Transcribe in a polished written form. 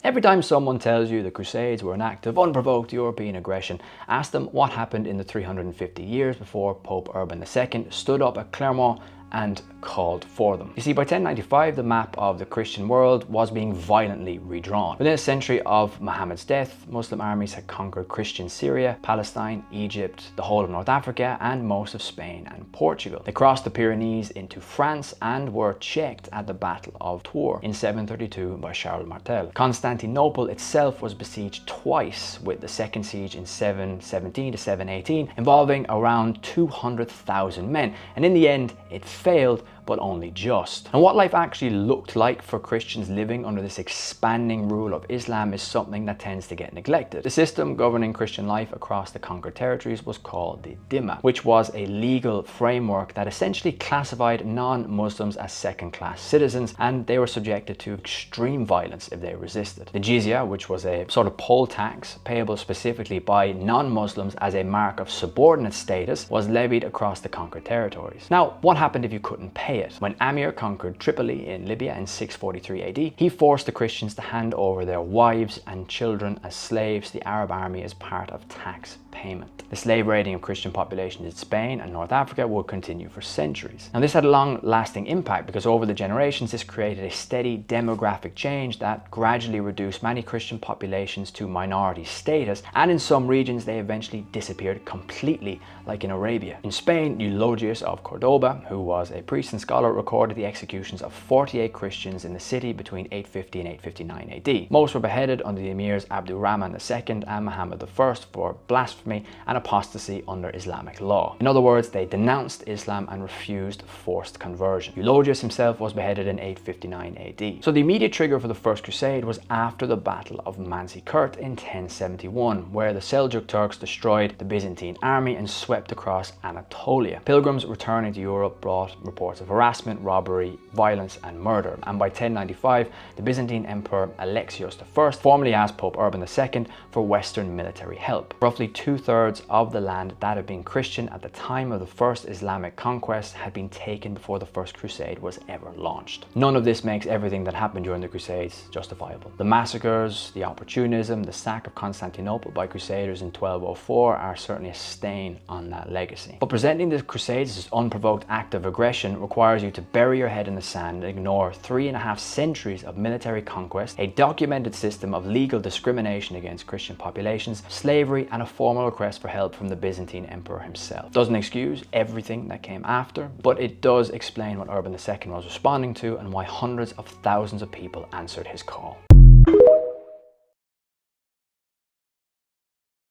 Every time someone tells you the Crusades were an act of unprovoked European aggression, ask them what happened in the 350 years before Pope Urban II stood up at Clermont and called for them. You see, by 1095, the map of the Christian world was being violently redrawn. Within a century of Muhammad's death, Muslim armies had conquered Christian Syria, Palestine, Egypt, the whole of North Africa, and most of Spain and Portugal. They crossed the Pyrenees into France and were checked at the Battle of Tours in 732 by Charles Martel. Constantinople itself was besieged twice, with the second siege in 717 to 718, involving around 200,000 men, and in the end, it failed, but only just. And what life actually looked like for Christians living under this expanding rule of Islam is something that tends to get neglected. The system governing Christian life across the conquered territories was called the Dhimma, which was a legal framework that essentially classified non-Muslims as second-class citizens, and they were subjected to extreme violence if they resisted. The jizya, which was a sort of poll tax payable specifically by non-Muslims as a mark of subordinate status, was levied across the conquered territories. Now, what happened if you couldn't pay it? When Amir conquered Tripoli in Libya in 643 AD, he forced the Christians to hand over their wives and children as slaves to the Arab army as part of tax payment. The slave raiding of Christian populations in Spain and North Africa would continue for centuries. Now, this had a long-lasting impact because over the generations this created a steady demographic change that gradually reduced many Christian populations to minority status, and in some regions they eventually disappeared completely, like in Arabia. In Spain, Eulogius of Cordoba, who was a priest and scholar, recorded the executions of 48 Christians in the city between 850 and 859 AD. Most were beheaded under the emirs Abdurrahman II and Muhammad I for blasphemy and apostasy under Islamic law. In other words, they denounced Islam and refused forced conversion. Eulogius himself was beheaded in 859 AD. So the immediate trigger for the First Crusade was after the Battle of Manzikert in 1071, where the Seljuk Turks destroyed the Byzantine army and swept across Anatolia. Pilgrims returning to Europe brought reports of harassment, robbery, violence, and murder. And by 1095, the Byzantine Emperor Alexios I formally asked Pope Urban II for Western military help. Roughly two-thirds of the land that had been Christian at the time of the first Islamic conquest had been taken before the First Crusade was ever launched. None of this makes everything that happened during the Crusades justifiable. The massacres, the opportunism, the sack of Constantinople by Crusaders in 1204 are certainly a stain on that legacy. But presenting the Crusades as unprovoked act of aggression requires you to bury your head in the sand and ignore 3.5 centuries of military conquest, a documented system of legal discrimination against Christian populations, slavery, and a formal request for help from the Byzantine emperor himself. Doesn't excuse everything that came after, but it does explain what Urban II was responding to and why hundreds of thousands of people answered his call.